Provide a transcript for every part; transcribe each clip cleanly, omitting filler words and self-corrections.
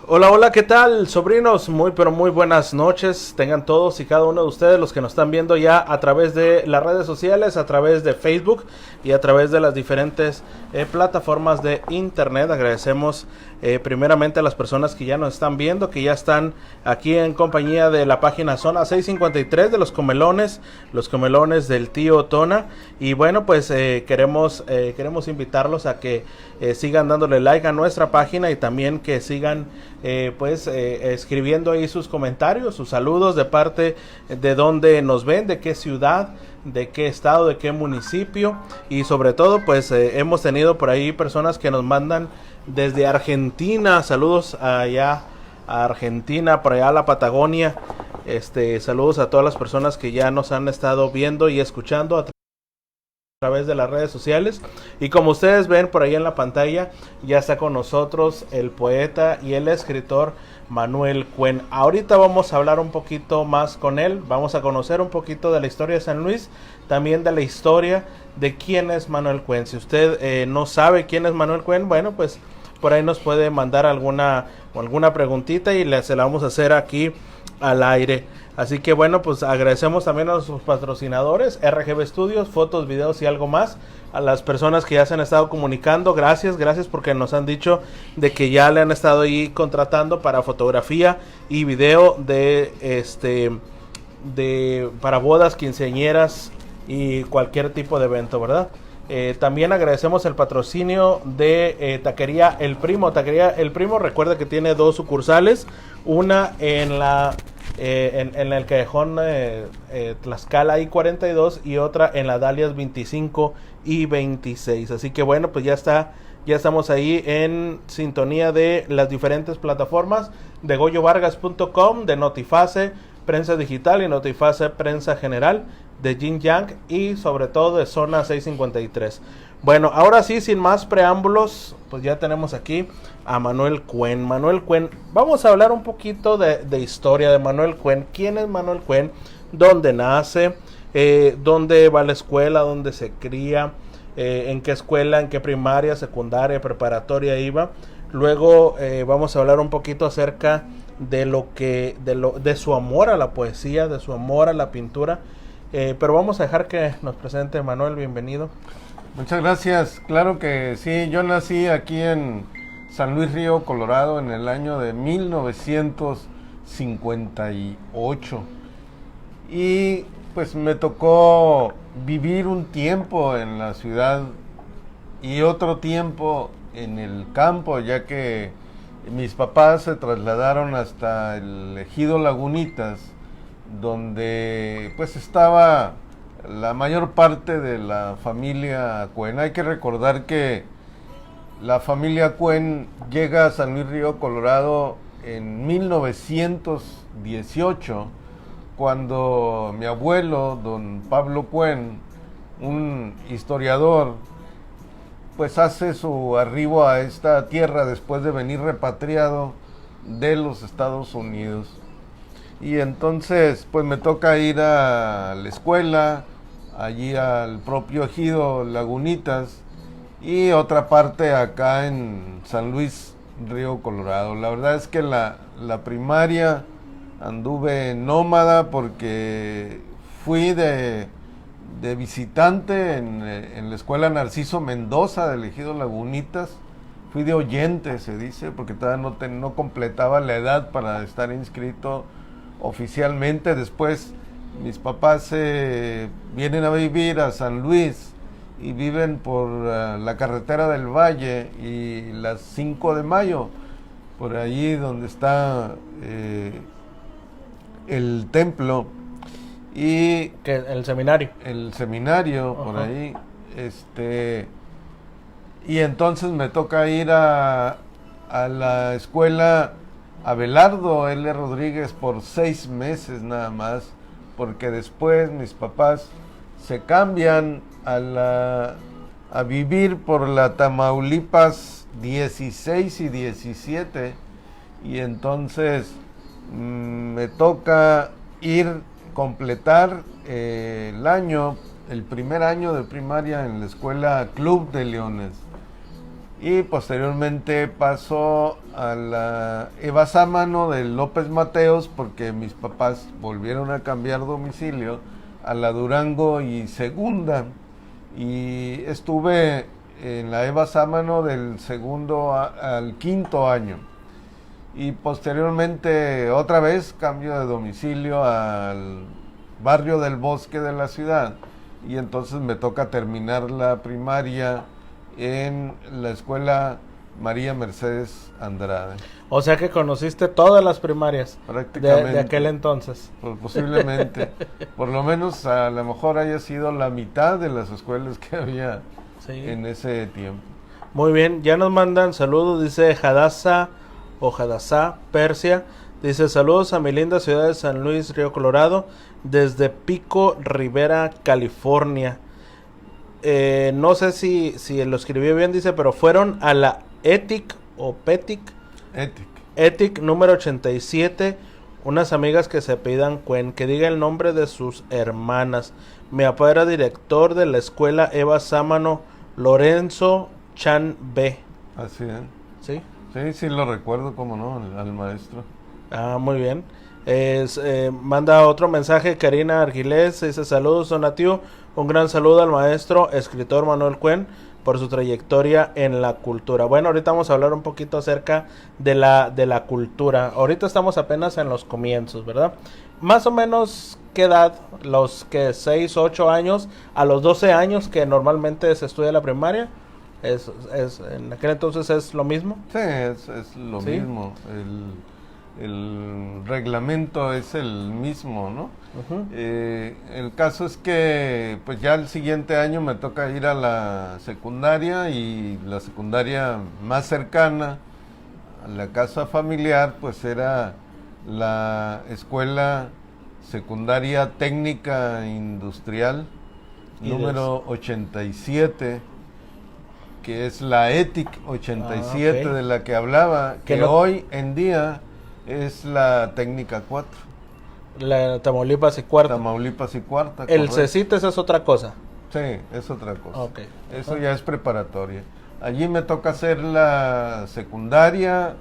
Hola, hola, ¿qué tal, sobrinos? Muy, pero muy buenas noches. Tengan todos y cada uno de ustedes los que nos están viendo ya a través de las redes sociales, a través de Facebook y a través de las diferentes plataformas de internet. Agradecemos primeramente a las personas que ya nos están viendo, que ya están aquí en compañía de la página Zona 653 de los comelones del tío Tona. Y bueno, pues queremos invitarlos a que sigan dándole like a nuestra página y también que sigan escribiendo ahí sus comentarios, sus saludos de parte de donde nos ven, de qué ciudad, de qué estado, de qué municipio, y sobre todo pues hemos tenido por ahí personas que nos mandan desde Argentina. Saludos allá a Argentina, por allá a la Patagonia. Saludos a todas las personas que ya nos han estado viendo y escuchando a través de las redes sociales. Y como ustedes ven por ahí en la pantalla, ya está con nosotros el poeta y el escritor Manuel Cuen. Ahorita vamos a hablar un poquito más con él, vamos a conocer un poquito de la historia de San Luis, también de la historia de quién es Manuel Cuen. Si usted no sabe quién es Manuel Cuen, bueno, pues por ahí nos puede mandar alguna preguntita y se la vamos a hacer aquí al aire. Así que bueno, pues agradecemos también a sus patrocinadores, RGB Studios, fotos, videos y algo más. A las personas que ya se han estado comunicando, gracias porque nos han dicho de que ya le han estado ahí contratando para fotografía y video para bodas, quinceañeras y cualquier tipo de evento, ¿verdad? También agradecemos el patrocinio de Taquería El Primo. Taquería El Primo, recuerda que tiene dos sucursales, una en el callejón Tlaxcala I-42 y otra en la Dalias 25 y 26. Así que bueno, pues ya estamos ahí en sintonía de las diferentes plataformas de goyovargas.com, de Notiface Prensa Digital y Notiface Prensa General, de Jin Yang y sobre todo de Zona 653. Bueno, ahora sí, sin más preámbulos, pues ya tenemos aquí a Manuel Cuen. Manuel Cuen, vamos a hablar un poquito de historia de Manuel Cuen. ¿Quién es Manuel Cuen? ¿Dónde nace? ¿Dónde va a la escuela? ¿Dónde se cría? ¿En qué escuela? ¿En qué primaria, secundaria, preparatoria iba? Luego vamos a hablar un poquito acerca de su amor a la poesía, de su amor a la pintura. Pero vamos a dejar que nos presente Manuel. Bienvenido. Muchas gracias. Claro que sí, yo nací aquí en San Luis Río, Colorado, en el año de 1958. Y pues me tocó vivir un tiempo en la ciudad y otro tiempo en el campo, ya que mis papás se trasladaron hasta el ejido Lagunitas, donde pues estaba la mayor parte de la familia Cuen. Hay que recordar que la familia Cuen llega a San Luis Río, Colorado en 1918, cuando mi abuelo, don Pablo Cuen, un historiador, pues hace su arribo a esta tierra después de venir repatriado de los Estados Unidos. Y entonces pues me toca ir a la escuela, allí al propio ejido Lagunitas y otra parte acá en San Luis Río, Colorado. La verdad es que la primaria anduve nómada porque fui de visitante en la escuela Narciso Mendoza del ejido Lagunitas. Fui de oyente, se dice, porque todavía no completaba la edad para estar inscrito oficialmente. Después mis papás vienen a vivir a San Luis y viven por la carretera del Valle y las 5 de Mayo, por allí donde está el templo y el seminario. El seminario, por ahí. Y entonces me toca ir a la escuela Abelardo L. Rodríguez por 6 meses nada más, porque después mis papás se cambian a vivir por la Tamaulipas 16 y 17, y entonces me toca completar el año el primer año de primaria en la escuela Club de Leones. Y posteriormente pasó a la Eva Sámano de López Mateos, porque mis papás volvieron a cambiar domicilio a la Durango y Segunda. Y estuve en la Eva Sámano del segundo al quinto año. Y posteriormente otra vez cambio de domicilio al barrio del Bosque de la ciudad. Y entonces me toca terminar la primaria en la escuela María Mercedes Andrade. O sea que conociste todas las primarias Prácticamente. de aquel entonces. Pues posiblemente. Por lo menos a lo mejor haya sido la mitad de las escuelas que había en ese tiempo. Muy bien, ya nos mandan saludos, dice Hadassah o Hadassah, Persia. Dice saludos a mi linda ciudad de San Luis, Río Colorado, desde Pico Rivera, California. No sé si lo escribió bien, dice, pero fueron a la ETIC o PETIC. ETIC número 87, unas amigas que se apellidan Cuen, que diga el nombre de sus hermanas. Mi papá era director de la escuela Eva Sámano, Lorenzo Chan B. Así es. ¿Sí? Sí, lo recuerdo, como no, al maestro. Ah, muy bien. Manda otro mensaje Karina Argilés, dice saludos Donativo, un gran saludo al maestro escritor Manuel Cuen por su trayectoria en la cultura. Bueno, ahorita vamos a hablar un poquito acerca de la cultura. Ahorita estamos apenas en los comienzos, ¿verdad? Más o menos, ¿qué edad? Los que 6, 8 años, a los 12 años que normalmente se estudia la primaria. En aquel entonces es lo mismo. Sí, es lo mismo. El reglamento es el mismo, ¿no? Uh-huh. El caso es que pues ya el siguiente año me toca ir a la secundaria, y la secundaria más cercana a la casa familiar pues era la escuela secundaria técnica industrial número 87, que es la ETIC 87, okay, de la que hablaba, que no, hoy en día es la técnica 4. La Tamaulipas y cuarta. Tamaulipas y cuarta. El CECITES es otra cosa. Sí, es otra cosa. Okay. Eso ya es preparatoria. Allí me toca hacer la secundaria.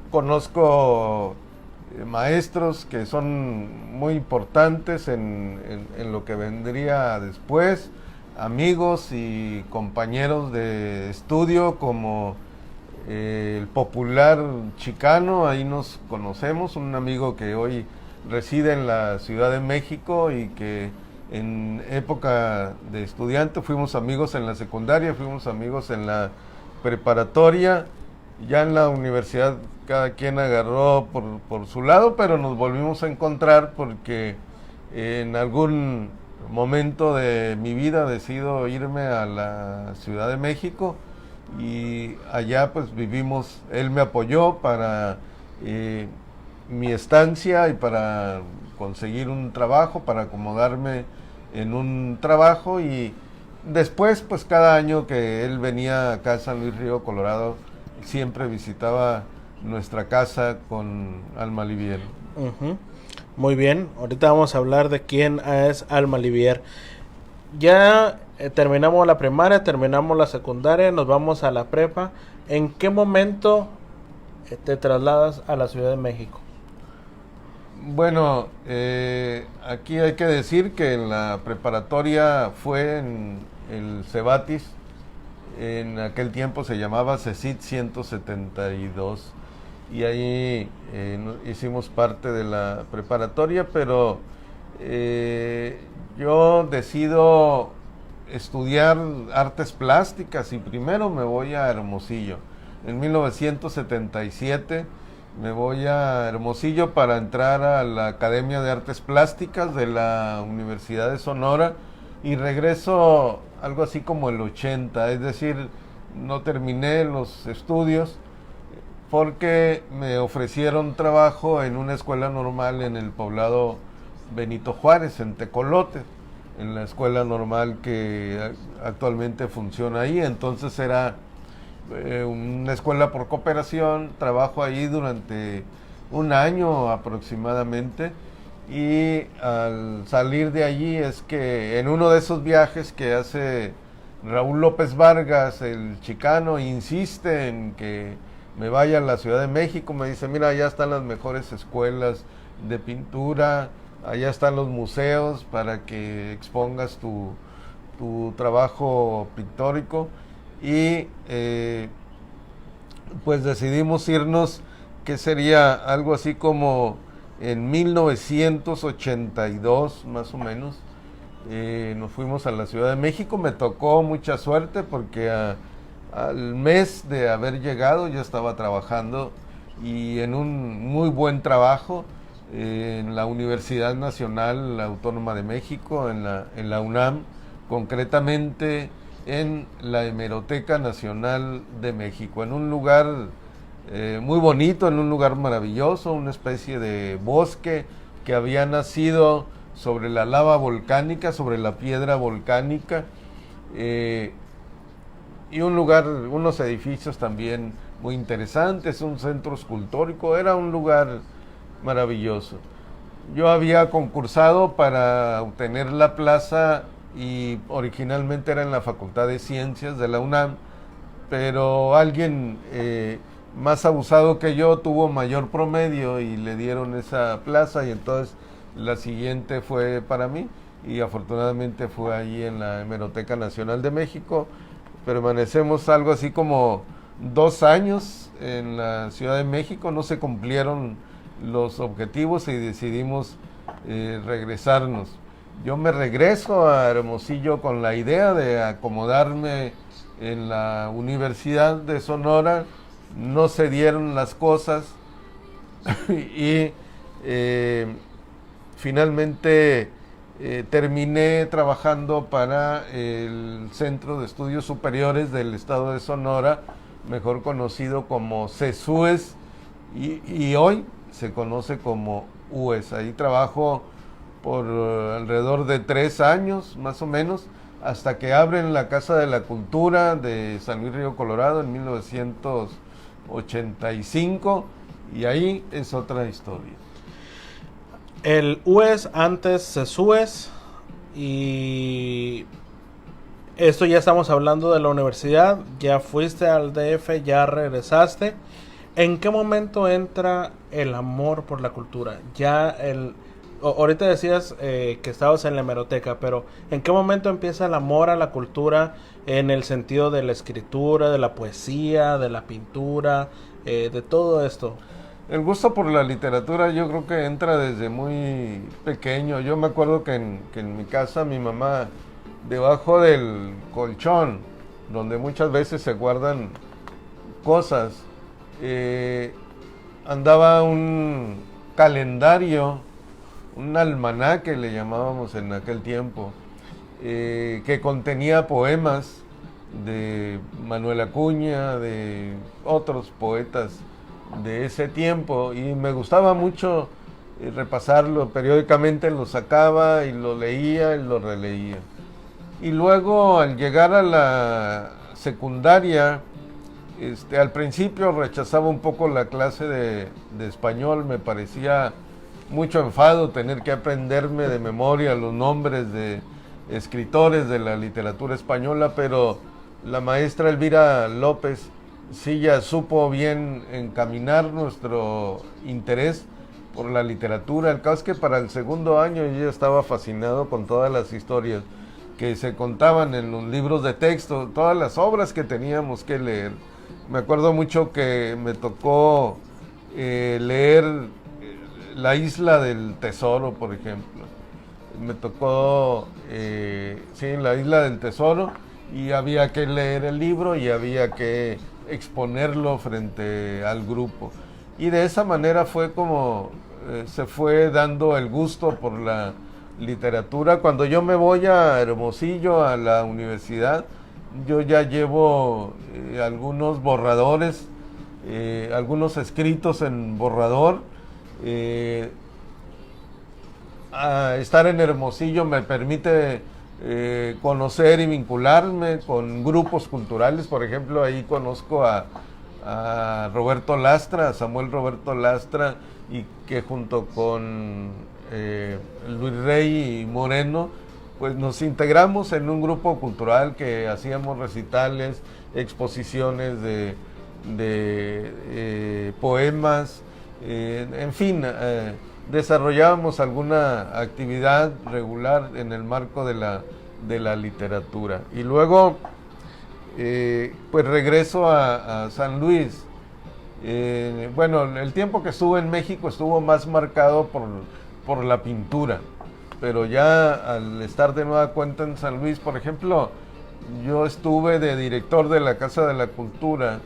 Conozco maestros que son muy importantes en lo que vendría después, amigos y compañeros de estudio como el popular Chicano, ahí nos conocemos, un amigo que hoy reside en la Ciudad de México y que en época de estudiante fuimos amigos en la secundaria, fuimos amigos en la preparatoria, ya en la universidad cada quien agarró por su lado, pero nos volvimos a encontrar porque en algún momento de mi vida decido irme a la Ciudad de México y allá pues vivimos, él me apoyó para mi estancia y para conseguir un trabajo, para acomodarme en un trabajo, y después pues cada año que él venía acá a San Luis Río Colorado siempre visitaba nuestra casa con Alma Livier. Uh-huh. Muy bien, ahorita vamos a hablar de quién es Alma Livier. Ya terminamos la primaria, terminamos la secundaria, nos vamos a la prepa. ¿En qué momento te trasladas a la Ciudad de México? Bueno, aquí hay que decir que la preparatoria fue en el Cebatis, en aquel tiempo se llamaba CECIT 172, y ahí hicimos parte de la preparatoria, pero yo decido estudiar artes plásticas y primero me voy a Hermosillo. En 1977 me voy a Hermosillo para entrar a la Academia de Artes Plásticas de la Universidad de Sonora, y regreso algo así como el 80, es decir, no terminé los estudios porque me ofrecieron trabajo en una escuela normal en el poblado Benito Juárez, en Tecolote, en la escuela normal que actualmente funciona ahí. Entonces era una escuela por cooperación, trabajo ahí durante un año aproximadamente, y al salir de allí es que en uno de esos viajes que hace Raúl López Vargas, el chicano, insiste en que me vaya a la Ciudad de México, me dice, mira, allá están las mejores escuelas de pintura, allá están los museos para que expongas tu trabajo pictórico, y pues decidimos irnos, que sería algo así como en 1982 más o menos. Nos fuimos a la Ciudad de México. Me tocó mucha suerte porque al mes de haber llegado yo estaba trabajando, y en un muy buen trabajo en la Universidad Nacional Autónoma de México, en la UNAM, concretamente en la Hemeroteca Nacional de México, en un lugar muy bonito, en un lugar maravilloso, una especie de bosque que había nacido sobre la lava volcánica, sobre la piedra volcánica, y un lugar, unos edificios también muy interesantes, un centro escultórico, era un lugar maravilloso. Yo había concursado para obtener la plaza, y originalmente era en la Facultad de Ciencias de la UNAM, pero alguien más abusado que yo tuvo mayor promedio y le dieron esa plaza, y entonces la siguiente fue para mí, y afortunadamente fue allí en la Hemeroteca Nacional de México. Permanecemos algo así como 2 años en la Ciudad de México, no se cumplieron los objetivos y decidimos regresarnos. Yo me regreso a Hermosillo con la idea de acomodarme en la Universidad de Sonora. No se dieron las cosas y finalmente terminé trabajando para el Centro de Estudios Superiores del Estado de Sonora, mejor conocido como CESUES, y hoy se conoce como UES. Ahí trabajo por alrededor de 3 años, más o menos, hasta que abren la Casa de la Cultura de San Luis Río Colorado en 1985, y ahí es otra historia. El UES, antes CESUES, y esto ya estamos hablando de la universidad, ya fuiste al DF, ya regresaste. ¿En qué momento entra el amor por la cultura? Ahorita decías que estabas en la hemeroteca, pero ¿en qué momento empieza el amor a la cultura en el sentido de la escritura, de la poesía, de la pintura, de todo esto? El gusto por la literatura yo creo que entra desde muy pequeño. Yo me acuerdo que en mi casa mi mamá, debajo del colchón, donde muchas veces se guardan cosas, andaba un calendario, un almanaque le llamábamos en aquel tiempo, que contenía poemas de Manuel Acuña, de otros poetas de ese tiempo, y me gustaba mucho repasarlo. Periódicamente lo sacaba y lo leía y lo releía. Y luego, al llegar a la secundaria, al principio rechazaba un poco la clase de español. Me parecía mucho enfado tener que aprenderme de memoria los nombres de escritores de la literatura española, pero la maestra Elvira López sí ya supo bien encaminar nuestro interés por la literatura. El caso es que para el segundo año yo ya estaba fascinado con todas las historias que se contaban en los libros de texto, todas las obras que teníamos que leer. Me acuerdo mucho que me tocó leer La Isla del Tesoro, por ejemplo. Me tocó, La Isla del Tesoro, y había que leer el libro y había que exponerlo frente al grupo. Y de esa manera fue como se fue dando el gusto por la literatura. Cuando yo me voy a Hermosillo, a la universidad, yo ya llevo algunos borradores, algunos escritos en borrador. Estar en Hermosillo me permite conocer y vincularme con grupos culturales. Por ejemplo, ahí conozco a Roberto Lastra, a Samuel Roberto Lastra, y que junto con Luis Rey Moreno, pues nos integramos en un grupo cultural que hacíamos recitales, exposiciones de poemas, en fin, desarrollábamos alguna actividad regular en el marco de la literatura. Y luego, pues regreso a San Luis. Bueno, el tiempo que estuve en México estuvo más marcado por la pintura, pero ya al estar de nueva cuenta en San Luis, por ejemplo, yo estuve de director de la Casa de la Cultura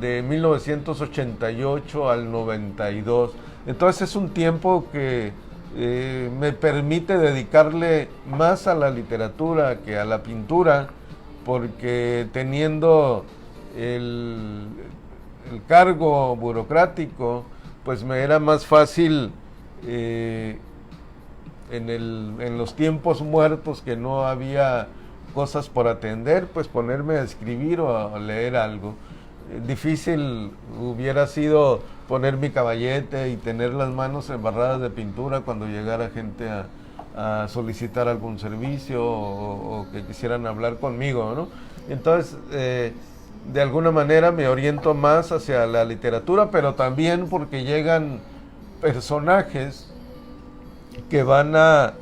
de 1988 al 92. Entonces es un tiempo que me permite dedicarle más a la literatura que a la pintura, porque teniendo el cargo burocrático, pues me era más fácil en los tiempos muertos que no había cosas por atender, pues ponerme a escribir o a leer algo. Difícil hubiera sido poner mi caballete y tener las manos embarradas de pintura cuando llegara gente a solicitar algún servicio o que quisieran hablar conmigo, ¿no? Entonces, de alguna manera me oriento más hacia la literatura, pero también porque llegan personajes que van a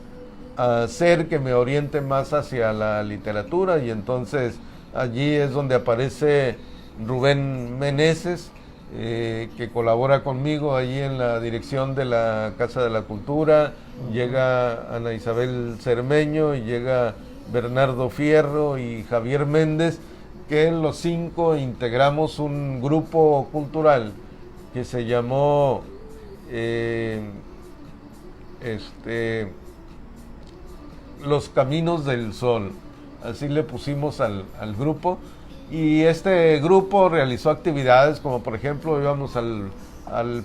hacer que me oriente más hacia la literatura, y entonces allí es donde aparece Rubén Meneses, que colabora conmigo allí en la dirección de la Casa de la Cultura. Llega Ana Isabel Cermeño y llega Bernardo Fierro y Javier Méndez, que los 5 integramos un grupo cultural que se llamó Los Caminos del Sol, así le pusimos al grupo. Y este grupo realizó actividades como, por ejemplo, íbamos al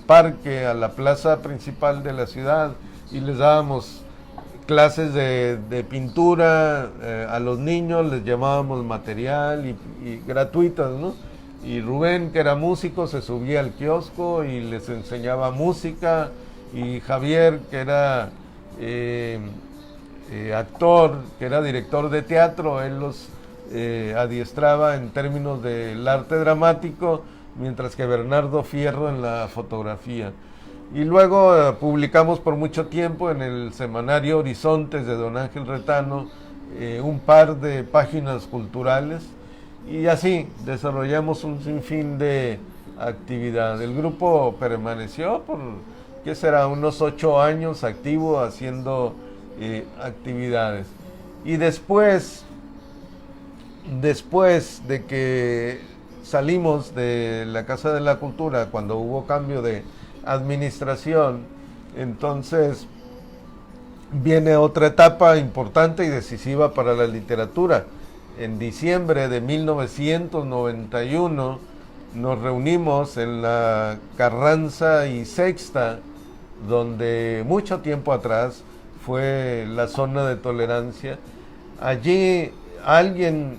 parque, a la plaza principal de la ciudad, y les dábamos clases de pintura a los niños, les llamábamos material y gratuitas, ¿no? Y Rubén, que era músico, se subía al kiosco y les enseñaba música, y Javier, que era actor, que era director de teatro, él los adiestraba en términos del arte dramático, mientras que Bernardo Fierro en la fotografía. Y luego publicamos por mucho tiempo en el semanario Horizontes de Don Ángel Retano un par de páginas culturales, y así desarrollamos un sinfín de actividad. El grupo permaneció por, ¿qué será?, unos 8 años activo haciendo actividades. Y después de que salimos de la Casa de la Cultura, cuando hubo cambio de administración, entonces viene otra etapa importante y decisiva para la literatura. En diciembre de 1991 nos reunimos en la Carranza y Sexta, donde mucho tiempo atrás fue la zona de tolerancia. Allí alguien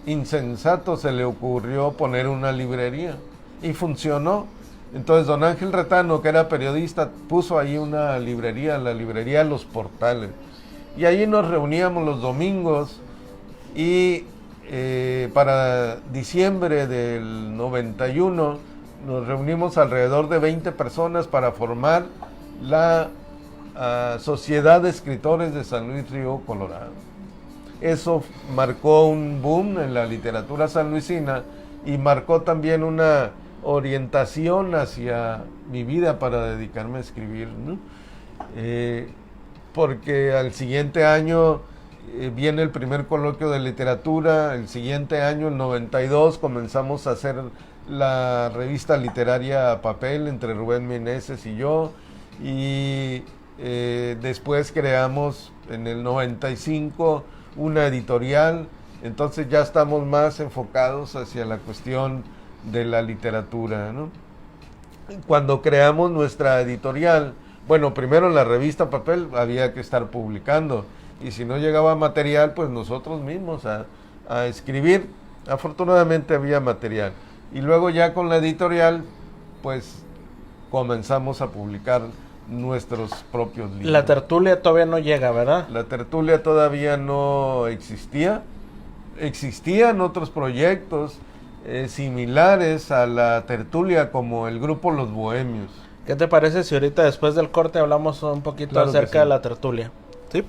insensato se le ocurrió poner una librería y funcionó. Entonces don Ángel Retano, que era periodista, puso ahí una librería, la librería Los Portales, y allí nos reuníamos los domingos. Y para diciembre del 91 nos reunimos alrededor de 20 personas para formar la Sociedad de Escritores de San Luis Río Colorado. Eso marcó un boom en la literatura sanluisina y marcó también una orientación hacia mi vida para dedicarme a escribir, ¿no? Porque al siguiente año viene el primer coloquio de literatura, el siguiente año, el 92, comenzamos a hacer la revista literaria Papel entre Rubén Meneses y yo, y después creamos en el 95 una editorial. Entonces ya estamos más enfocados hacia la cuestión de la literatura, ¿no? Cuando creamos nuestra editorial, bueno, primero en la revista Papel había que estar publicando, y si no llegaba material, pues nosotros mismos a escribir. Afortunadamente había material, y luego ya con la editorial pues comenzamos a publicar nuestros propios libros. La tertulia todavía no llega, ¿verdad? La tertulia todavía no existía. Existían otros proyectos similares a la tertulia, como el grupo Los Bohemios. ¿Qué te parece si ahorita después del corte hablamos un poquito Claro que acerca sí. de la tertulia? ¿Sí?